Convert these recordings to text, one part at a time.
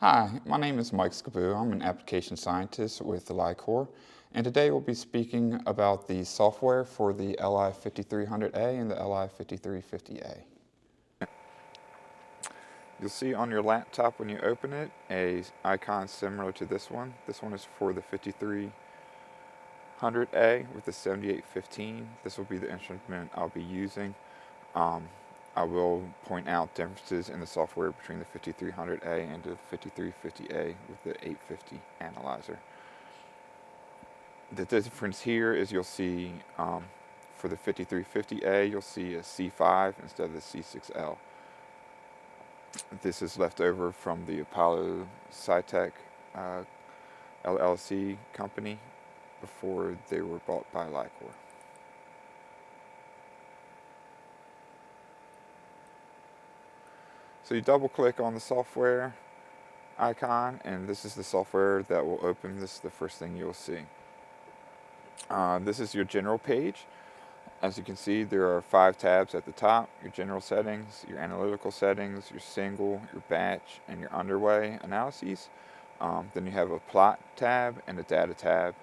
Hi, my name is Mike Skaboo. I'm an application scientist with the LI-COR, and today we'll be speaking about the software for the LI-5300A and the LI-5350A. You'll see on your laptop when you open it a icon similar to this one. This one is for the 5300A with the 7815. This will be the instrument I'll be using. I will point out differences in the software between the 5300A and the 5350A with the 850 analyzer. The difference here is you'll see for the 5350A you'll see a C5 instead of the C6L. This is left over from the Apollo Sci-Tech LLC company before they were bought by LI-COR. So you double click on the software icon, and this is the software that will open. This is the first thing you'll see. This is your general page. As you can see, there are 5 tabs at the top: your general settings, your analytical settings, your single, your batch, and your underway analyses. Then you have a plot tab and a data tab.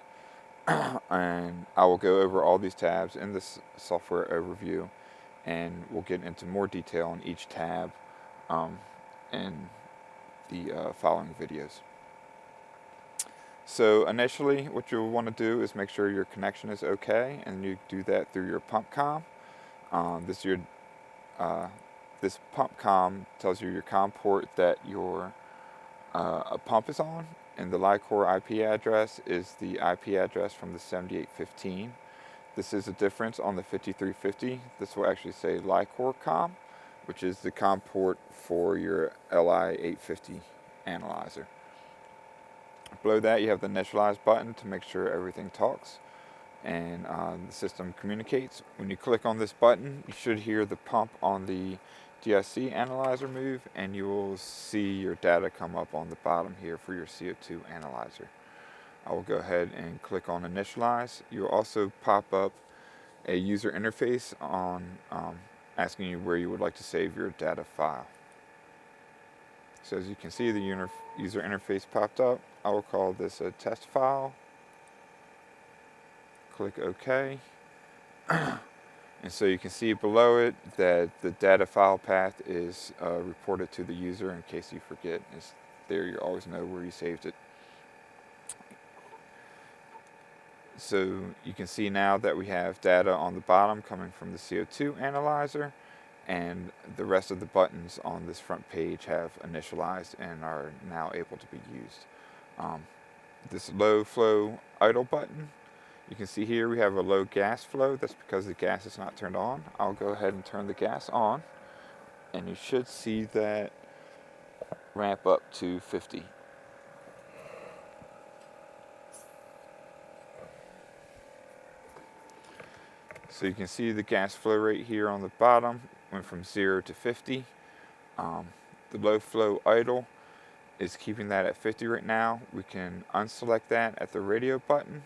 And I will go over all these tabs in this software overview, and we'll get into more detail on each tab in the following videos. So initially what you'll want to do is make sure your connection is okay, and you do that through your pump com. This pump com tells you your COM port that your pump is on, and the LI-COR IP address is the IP address from the 7815. This is a difference on the 5350. This will actually say LI-COR COM, which is the COM port for your LI-850 analyzer. Below that you have the initialize button to make sure everything talks and the system communicates. When you click on this button, you should hear the pump on the DIC analyzer move, and you will see your data come up on the bottom here for your CO2 analyzer. I will go ahead and click on initialize. You'll also pop up a user interface on asking you where you would like to save your data file. So as you can see, the user interface popped up. I will call this a test file. Click OK. And so you can see below it that the data file path is reported to the user in case you forget. It's there, you always know where you saved it. So you can see now that we have data on the bottom coming from the CO2 analyzer, and the rest of the buttons on this front page have initialized and are now able to be used. This low flow idle button, you can see here we have a low gas flow. That's because the gas is not turned on. I'll go ahead and turn the gas on, and you should see that ramp up to 50. So you can see the gas flow rate here on the bottom went from 0 to 50. The low flow idle is keeping that at 50 right now. We can unselect that at the radio button,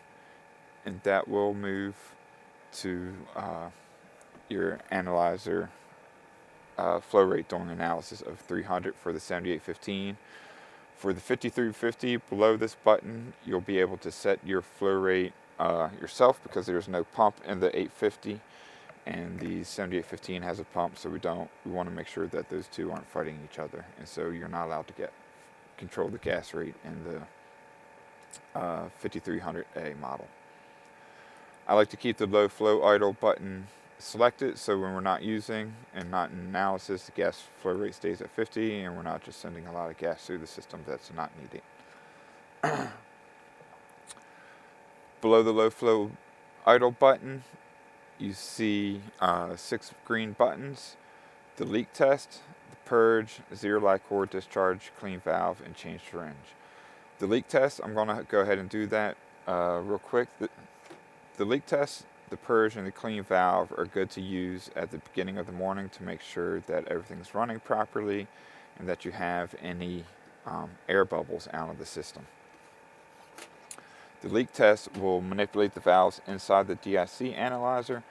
and that will move to your analyzer flow rate during analysis of 300 for the 7815. For the 5350, below this button, you'll be able to set your flow rate yourself, because there's no pump in the 850, and the 7815 has a pump, so we want to make sure that those two aren't fighting each other, and so you're not allowed to control the gas rate in the 5300A model. I like to keep the low flow idle button selected, so when we're not using and not in analysis, the gas flow rate stays at 50, and we're not just sending a lot of gas through the system that's not needed. Below the low flow idle button, you see 6 green buttons: the leak test, the purge, zero LI-COR discharge, clean valve, and change syringe. The leak test, I'm going to go ahead and do that real quick. The leak test, the purge, and the clean valve are good to use at the beginning of the morning to make sure that everything's running properly and that you have any air bubbles out of the system. The leak test will manipulate the valves inside the DIC analyzer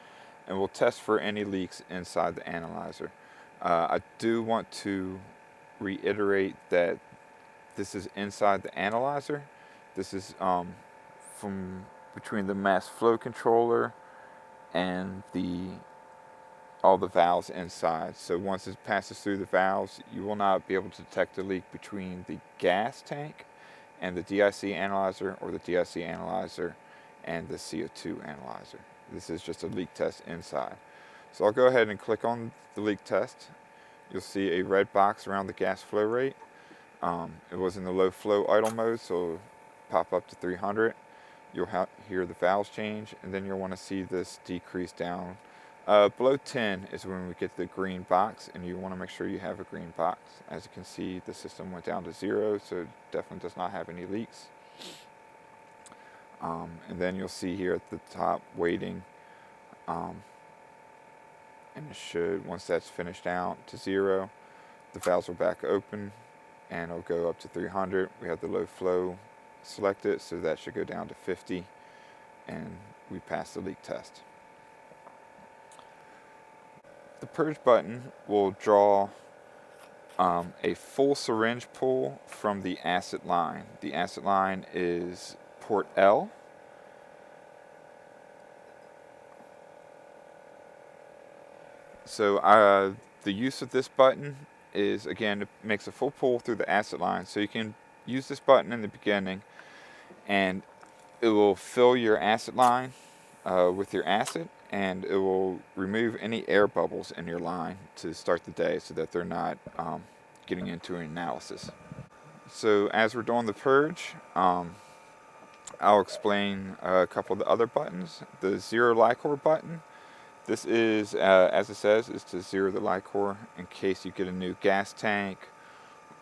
and will test for any leaks inside the analyzer. I do want to reiterate that This is inside the analyzer. This is from between the mass flow controller and all the valves inside. So once it passes through the valves, you will not be able to detect a leak between the gas tank and the DIC analyzer, or the DIC analyzer and the CO2 analyzer. This is just a leak test inside. So I'll go ahead and click on the leak test. You'll see a red box around the gas flow rate. It was in the low flow idle mode, so it'll pop up to 300. You'll hear the valves change, and then you'll want to see this decrease down. Below 10 is when we get the green box, and you want to make sure you have a green box. As you can see, the system went down to 0, so it definitely does not have any leaks. And then you'll see here at the top waiting, and it should, once that's finished out to 0, the valves will back open and it'll go up to 300. We have the low flow selected, so that should go down to 50, and we passed the leak test. The purge button will draw a full syringe pull from the acid line. The acid line is port L. So the use of this button is, again, it makes a full pull through the acid line. So you can use this button in the beginning, and it will fill your acid line with your acid, and it will remove any air bubbles in your line to start the day so that they're not getting into an analysis. So as we're doing the purge, I'll explain a couple of the other buttons. The zero LI-COR button, this is, as it says, is to zero the LI-COR in case you get a new gas tank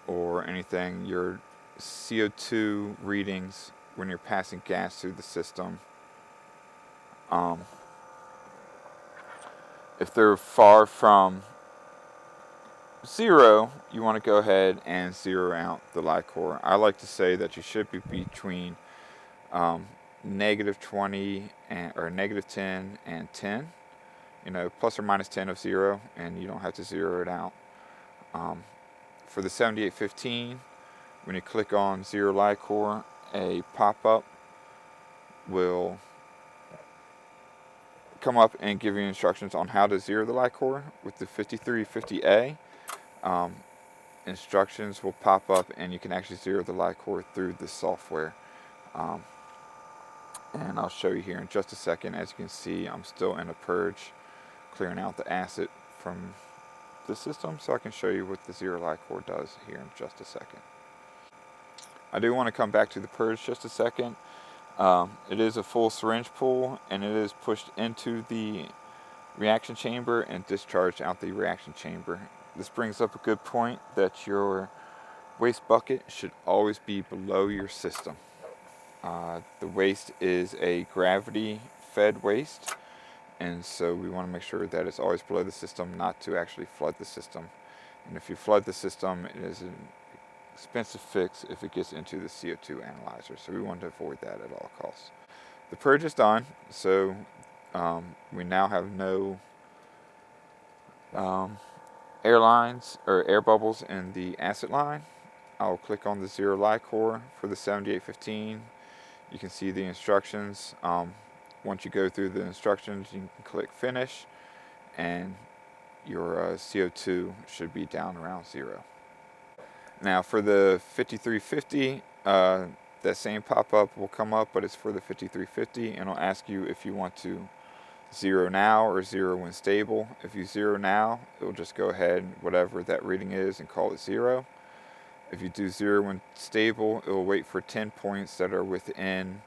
or anything. Your CO2 readings when you're passing gas through the system, if they're far from 0, you want to go ahead and zero out the LI-COR. I like to say that you should be between -20 or -10 and 10. You know, plus or minus 10 of 0, and you don't have to zero it out. For the 7815, when you click on zero LI-COR, a pop-up will come up and give you instructions on how to zero the LI-COR. With the 5350A, instructions will pop up, and you can actually zero the LI-COR through the software. And I'll show you here in just a second. As you can see, I'm still in a purge, clearing out the acid from the system, so I can show you what the zero LI-COR does here in just a second. I do want to come back to the purge just a second. It is a full syringe pull, and it is pushed into the reaction chamber and discharged out the reaction chamber. This brings up a good point, that your waste bucket should always be below your system. The waste is a gravity-fed waste, and so we want to make sure that it's always below the system, not to actually flood the system. And if you flood the system, it is an expensive fix if it gets into the CO2 analyzer, so we want to avoid that at all costs. The purge is done, so we now have no airlines or air bubbles in the acid line. I'll click on the zero LI-COR for the 7815. You can see the instructions. Once you go through the instructions, you can click finish, and your CO2 should be down around 0. Now for the 5350, that same pop-up will come up, but it's for the 5350, and it'll ask you if you want to zero now or zero when stable. If you zero now, it'll just go ahead, whatever that reading is, and call it 0. If you do 0 when stable, it will wait for 10 points that are within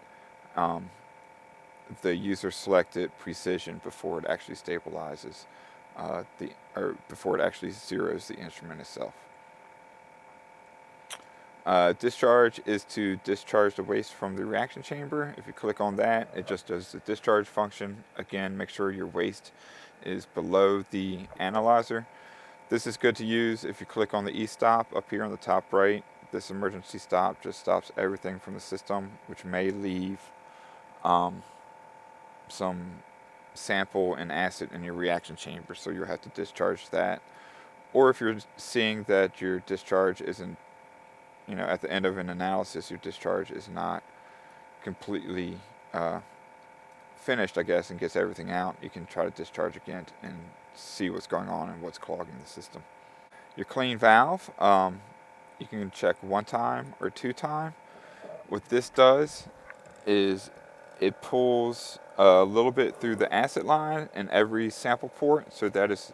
the user selected precision before it actually stabilizes before it actually zeroes the instrument itself. Discharge is to discharge the waste from the reaction chamber. If you click on that, it just does the discharge function. Again, make sure your waste is below the analyzer. This is good to use if you click on the e-stop up here on the top right. This emergency stop just stops everything from the system, which may leave some sample and acid in your reaction chamber, so you'll have to discharge that. Or if you're seeing that your discharge isn't at the end of an analysis, your discharge is not completely finished, I guess, and gets everything out, you can try to discharge again and see what's going on and what's clogging the system. Your clean valve, you can check 1 time or 2 times. What this does is it pulls a little bit through the acid line in every sample port, so that is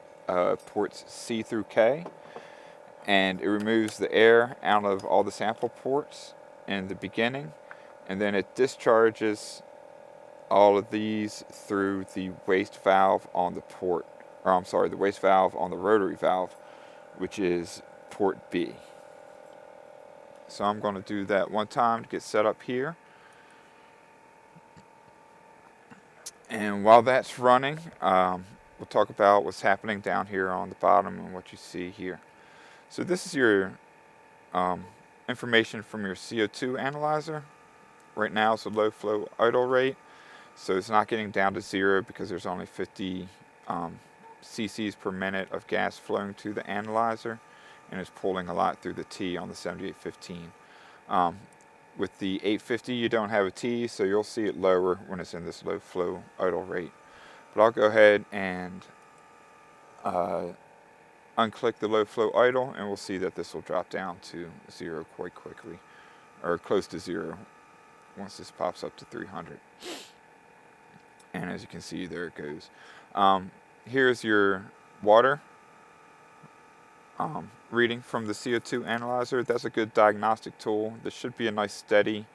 ports C through K, and it removes the air out of all the sample ports in the beginning, and then it discharges all of these through the waste valve on the port, or I'm sorry, the waste valve on the rotary valve, which is port B. So I'm going to do that 1 time to get set up here. And while that's running, we'll talk about what's happening down here on the bottom and what you see here. So this is your information from your CO2 analyzer. Right now it's a low flow idle rate, so it's not getting down to 0 because there's only 50 cc's per minute of gas flowing to the analyzer, and it's pulling a lot through the T on the 7815. With the 850 you don't have a T, so you'll see it lower when it's in this low flow idle rate. But I'll go ahead and unclick the low flow idle, and we'll see that this will drop down to 0 quite quickly, or close to 0 once this pops up to 300. And as you can see, there it goes. Here's your water reading from the CO2 analyzer. That's a good diagnostic tool. This should be a nice steady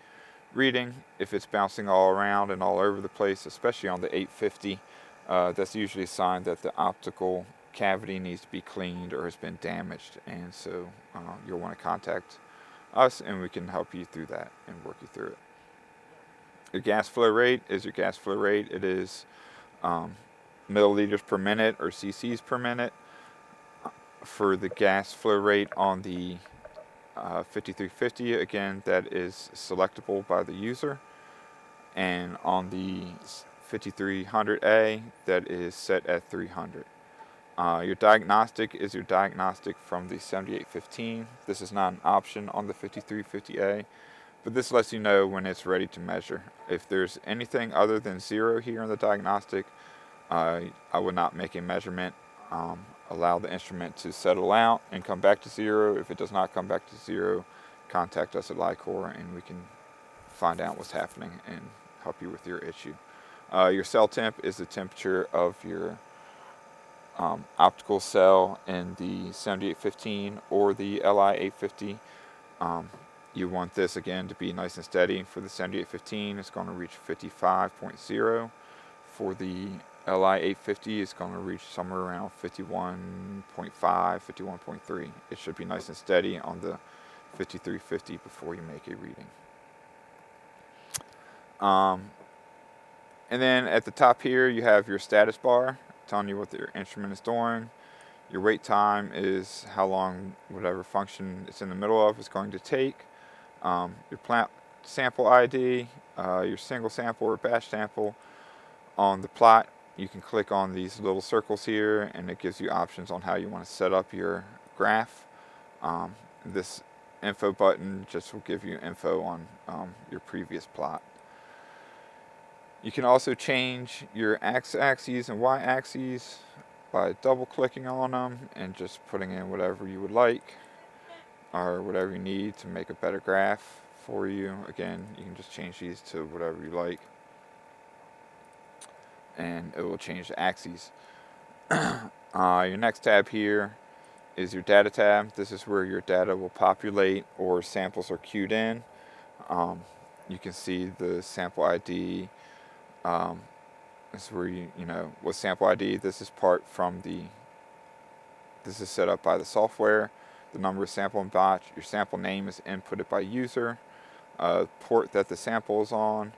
reading. If it's bouncing all around and all over the place, especially on the 850, that's usually a sign that the optical cavity needs to be cleaned or has been damaged, and so you'll want to contact us and we can help you through that and work you through it. Your gas flow rate is your gas flow rate. It is milliliters per minute or cc's per minute. For the gas flow rate on the 5350, again, that is selectable by the user, and on the 5300A, that is set at 300. Your diagnostic is your diagnostic from the 7815. This is not an option on the 5350A, but this lets you know when it's ready to measure. If there's anything other than 0 here in the diagnostic, I would not make a measurement. Allow the instrument to settle out and come back to 0. If it does not come back to 0, contact us at LI-COR and we can find out what's happening and help you with your issue. Your cell temp is the temperature of your optical cell in the 7815 or the LI-850. You want this again to be nice and steady. For the 7815, it's going to reach 55.0. For the LI-850 is going to reach somewhere around 51.5, 51.3. It should be nice and steady on the 5350 before you make a reading. And then at the top here you have your status bar telling you what your instrument is doing. Your wait time is how long whatever function it's in the middle of is going to take. Your plant sample ID, your single sample or batch sample. On the plot, you can click on these little circles here and it gives you options on how you want to set up your graph. This info button just will give you info on your previous plot. You can also change your x-axes and y-axes by double clicking on them and just putting in whatever you would like or whatever you need to make a better graph for you. Again, you can just change these to whatever you like, and it will change the axes. Your next tab here is your data tab. This is where your data will populate or samples are queued in. You can see the sample ID. This is where you know what sample ID. This is this is set up by the software. The number of sample and batch. Your sample name is inputted by user. Port that the sample is on.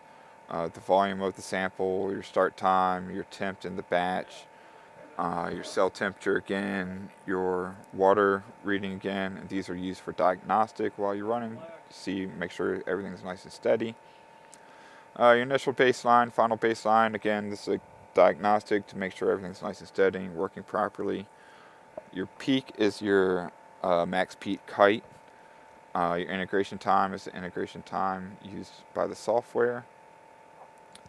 The volume of the sample, your start time, your temp in the batch, your cell temperature again, your water reading again, and these are used for diagnostic while you're running. Make sure everything's nice and steady. Your initial baseline, final baseline, again, this is a diagnostic to make sure everything's nice and steady and working properly. Your peak is your max peak height. Your integration time is the integration time used by the software.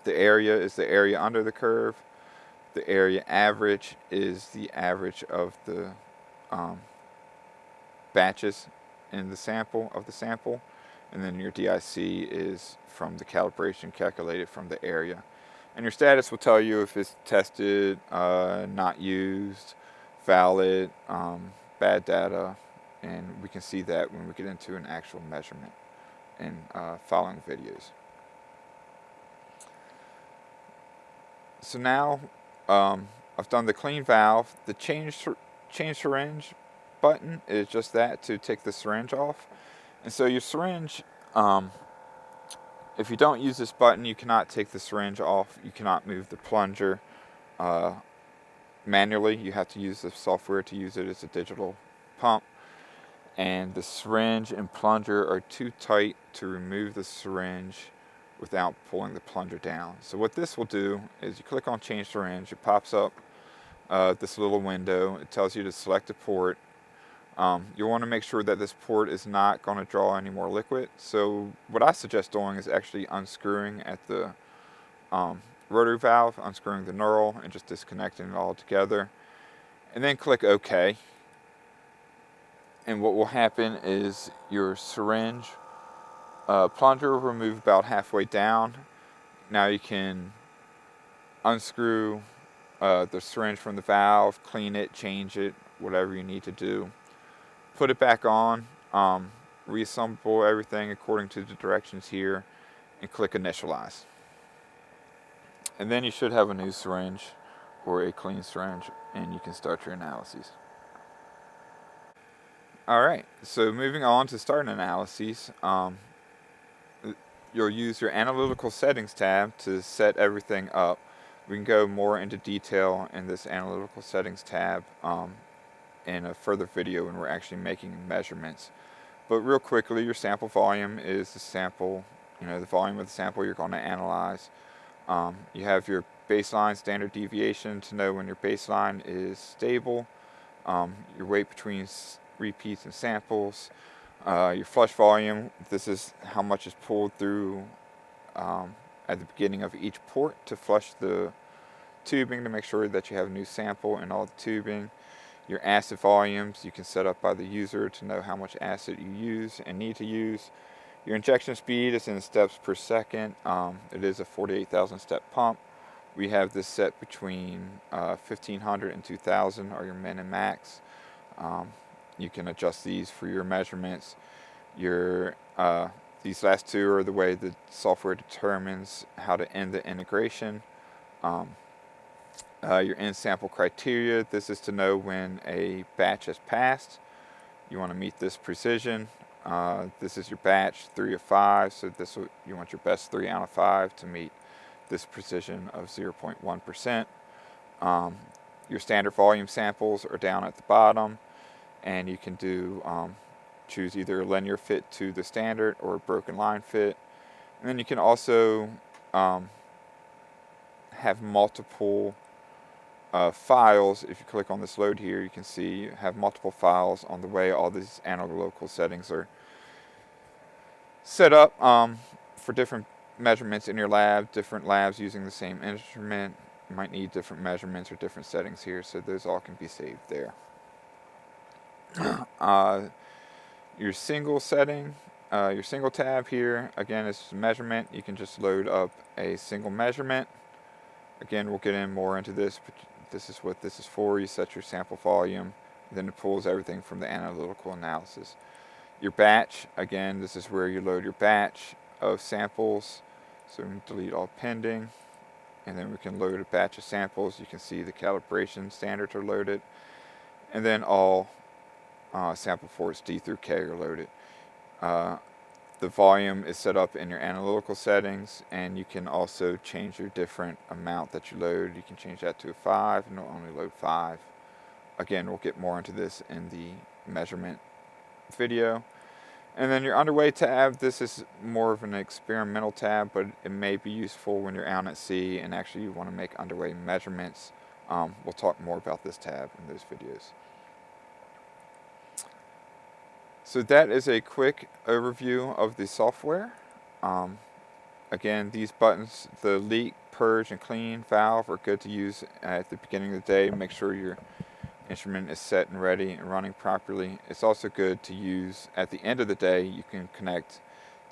The area is the area under the curve. The area average is the average of the batches in the sample and then your DIC is from the calibration calculated from the area. And your status will tell you if it's tested, not used, valid, bad data, and we can see that when we get into an actual measurement in following videos. So now I've done the clean valve. The change syringe button is just that, to take the syringe off. And so your syringe, if you don't use this button, you cannot take the syringe off. You cannot move the plunger manually. You have to use the software to use it as a digital pump. And the syringe and plunger are too tight to remove the syringe without pulling the plunger down. So what this will do is you click on change syringe, it pops up this little window. It tells you to select a port. You'll want to make sure that this port is not going to draw any more liquid. So what I suggest doing is actually unscrewing at the rotary valve, unscrewing the knurl and just disconnecting it all together. And then click OK. And what will happen is your syringe plunger will move about halfway down. Now you can unscrew the syringe from the valve, clean it, change it, whatever you need to do. Put it back on, reassemble everything according to the directions here, and click initialize. And then you should have a new syringe or a clean syringe, and you can start your analyses. Alright, so moving on to starting analyses, you'll use your analytical settings tab to set everything up. We can go more into detail in this analytical settings tab in a further video when we're actually making measurements. But real quickly, your sample volume is the sample, the volume of the sample you're going to analyze. You have your baseline standard deviation to know when your baseline is stable, your weight between repeats and samples, your flush volume. This is how much is pulled through at the beginning of each port to flush the tubing to make sure that you have a new sample in all the tubing. Your acid volumes you can set up by the user to know how much acid you use and need to use. Your injection speed is in steps per second. It is a 48,000 step pump. We have this set between 1500 and 2000 are your min and max. You can adjust these for your measurements. These last two are the way the software determines how to end the integration. Your end sample criteria, this is to know when a batch has passed. You want to meet this precision. This is your batch 3 of 5, so you want your best 3 out of 5 to meet this precision of 0.1%. Your standard volume samples are down at the bottom, and you can do choose either a linear fit to the standard or a broken line fit. And then you can also have multiple files. If you click on this load here, you can see you have multiple files on the way all these analytical settings are set up for different measurements in your lab. Different labs using the same instrument might need different measurements or different settings here, so those all can be saved there. Your single setting, your single tab here, again, is measurement. You can just load up a single measurement. Again, we'll get in more into this, but this is what this is for. You set your sample volume, then it pulls everything from the analytical analysis. Your batch, again, this is where you load your batch of samples. So we can delete all pending, and then we can load a batch of samples. You can see the calibration standards are loaded, and then all sample ports D through K are loaded. The volume is set up in your analytical settings, and you can also change your different amount that you load. You can change that to a 5, and it'll only load 5. Again, we'll get more into this in the measurement video. And then your underway tab, this is more of an experimental tab, but it may be useful when you're out at sea and actually you want to make underway measurements. We'll talk more about this tab in those videos. So that is a quick overview of the software. Again, these buttons, the leak, purge, and clean valve are good to use at the beginning of the day. Make sure your instrument is set and ready and running properly. It's also good to use at the end of the day. You can connect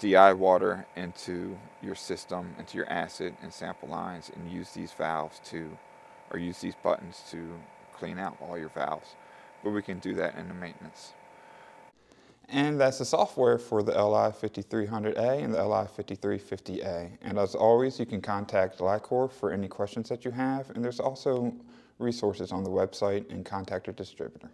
DI water into your system, into your acid and sample lines, and use these valves to, or use these buttons to clean out all your valves. But we can do that in the maintenance. And that's the software for the LI-5300A and the LI-5350A. And as always, you can contact LI-COR for any questions that you have. And there's also resources on the website and contact your distributor.